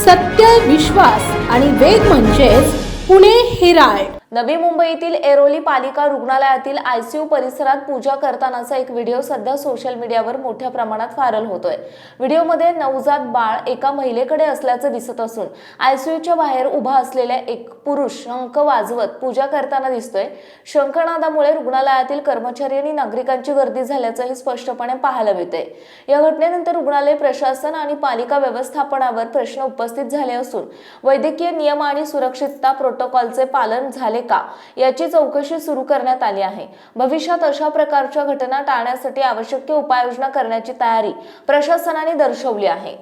सत्य, विश्वास आणि वेग म्हणजेच पुणे हेराल्ड। नवी मुंबईतील ऐरोली पालिका रुग्णालयातील आयसीयू परिसरात पूजा करतानाचा एक व्हिडिओ सध्या सोशल मीडियावर मोठ्या प्रमाणात व्हायरल होतोय। व्हिडिओमध्ये नवजात बाळ एका महिलेकडे असल्याचं दिसत असून आयसीयूच्या बाहेर उभा असलेला एक पुरुष शंख वाजवत पूजा करताना दिसतोय। शंखनादामुळे रुग्णालयातील कर्मचारी आणि नागरिकांची गर्दी झाल्याचंही स्पष्टपणे पाहायला मिळतंय। या घटनेनंतर रुग्णालय प्रशासन आणि पालिका व्यवस्थापनावर प्रश्न उपस्थित झाले असून वैद्यकीय नियम आणि सुरक्षितता प्रोटोकॉलचे पालन झाले का याची चौकशी सुरू करण्यात आली आहे। भविष्यात अशा प्रकारच्या घटना टाळण्यासाठी आवश्यक उपाययोजना करण्याची तयारी प्रशासनाने दर्शवली आहे।